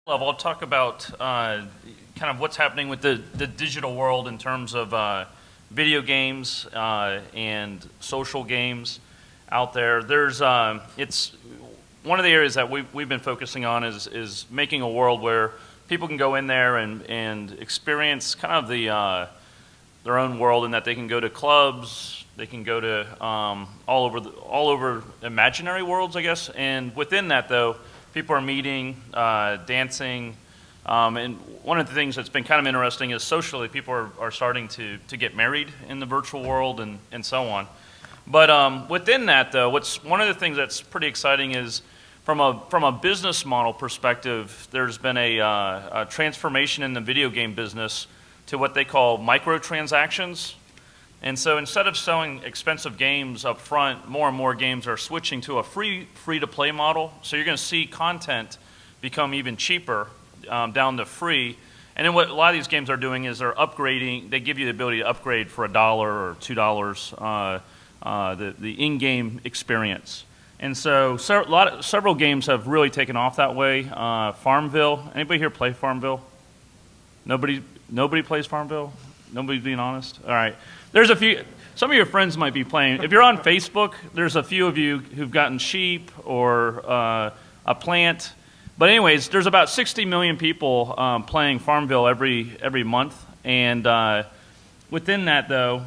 I'll talk about kind of what's happening with the digital world in terms of video games and social games out there. It's one of the areas that we've been focusing on is making a world where people can go in there and experience kind of their own world, in that they can go to clubs, they can go to all over imaginary worlds, I guess. And within that, though, people are meeting, dancing, and one of the things that's been kind of interesting is socially people are starting to get married in the virtual world and so on. But within that, though, one of the things that's pretty exciting is from a business model perspective, there's been a transformation in the video game business to what they call microtransactions. And so instead of selling expensive games up front, more and more games are switching to a free-to-play model. So you're going to see content become even cheaper down to free. And then what a lot of these games are doing is they're upgrading. They give you the ability to upgrade for $1 or $2 the in-game experience. And so several games have really taken off that way. Farmville. Anybody here play Farmville? Nobody plays Farmville? Nobody's being honest? All right. There's a few. Some of your friends might be playing. If you're on Facebook, there's a few of you who've gotten sheep or a plant. But anyways, there's about 60 million people playing Farmville every month. And within that, though,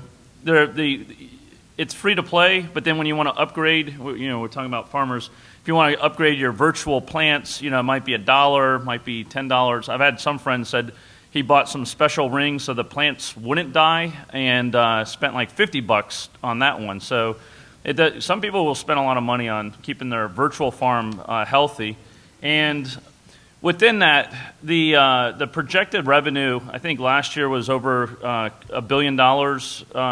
it's free to play. But then when you want to upgrade, we're talking about farmers. If you want to upgrade your virtual plants, it might be $1, might be $10. I've had some friends said he bought some special rings so the plants wouldn't die, and spent like $50 on that one. So some people will spend a lot of money on keeping their virtual farm healthy. And within that, the projected revenue, I think last year was over $1 billion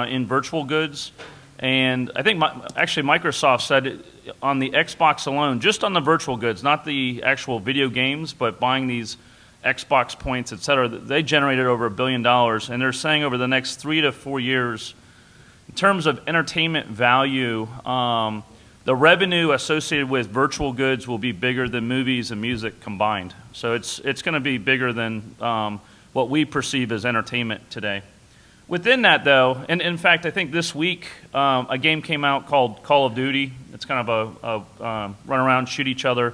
in virtual goods. And I think actually Microsoft said on the Xbox alone, just on the virtual goods, not the actual video games, but buying these Xbox points, et cetera, they generated over $1 billion. And they're saying over the next 3 to 4 years, in terms of entertainment value, the revenue associated with virtual goods will be bigger than movies and music combined. So it's going to be bigger than what we perceive as entertainment today. Within that, though, and in fact, I think this week a game came out called Call of Duty. It's kind of a run around, shoot each other.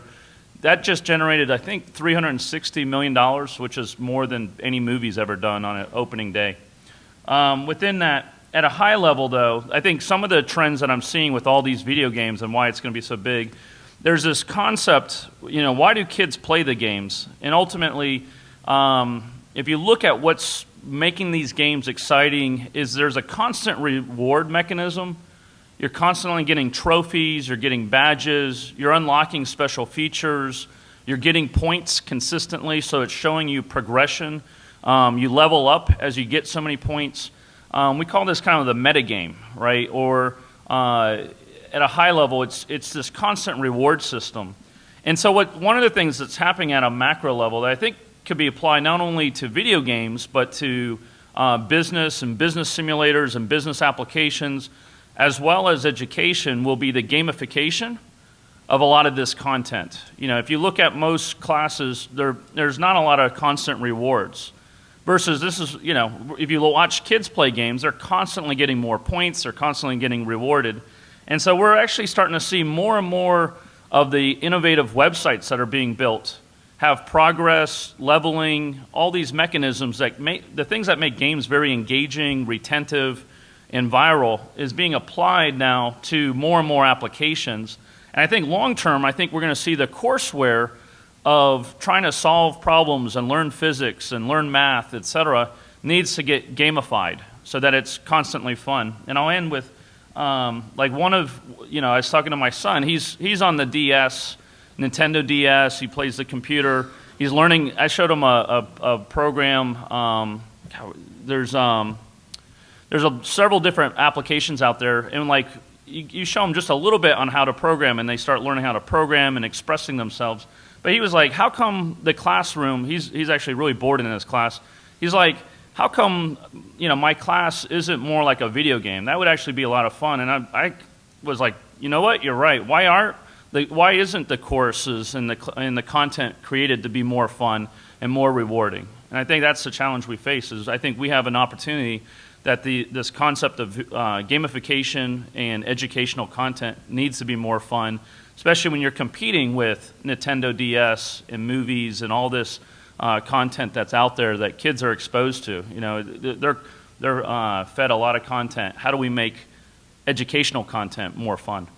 That just generated, I think, $360 million, which is more than any movie's ever done on an opening day. Within that, at a high level, though, I think some of the trends that I'm seeing with all these video games and why it's going to be so big, there's this concept, why do kids play the games? And ultimately, if you look at what's making these games exciting, is there's a constant reward mechanism. You're constantly getting trophies, you're getting badges, you're unlocking special features, you're getting points consistently, so it's showing you progression. You level up as you get so many points. We call this kind of the meta game, right? Or at a high level, it's this constant reward system. And so one of the things that's happening at a macro level that I think could be applied not only to video games, but to business and business simulators and business applications, as well as education, will be the gamification of a lot of this content. If you look at most classes, there's not a lot of constant rewards. Versus this is, if you watch kids play games, they're constantly getting more points, they're constantly getting rewarded. And so we're actually starting to see more and more of the innovative websites that are being built have progress, leveling, all these mechanisms that the things that make games very engaging, retentive, and viral is being applied now to more and more applications. And I think long term, we're going to see the courseware of trying to solve problems and learn physics and learn math, et cetera, needs to get gamified so that it's constantly fun. And I'll end with I was talking to my son. He's on the DS, Nintendo DS. He plays the computer. He's learning. I showed him a program. There's several different applications out there, and you show them just a little bit on how to program, and they start learning how to program and expressing themselves. But he was like, how come the classroom, he's actually really bored in his class. He's like, how come, my class isn't more like a video game? That would actually be a lot of fun. And I was like, you know what, you're right. Why aren't why isn't the courses and the content created to be more fun and more rewarding? And I think that's the challenge we face. Is I think we have an opportunity that this concept of gamification and educational content needs to be more fun, especially when you're competing with Nintendo DS and movies and all this content that's out there that kids are exposed to. You know, they're fed a lot of content. How do we make educational content more fun?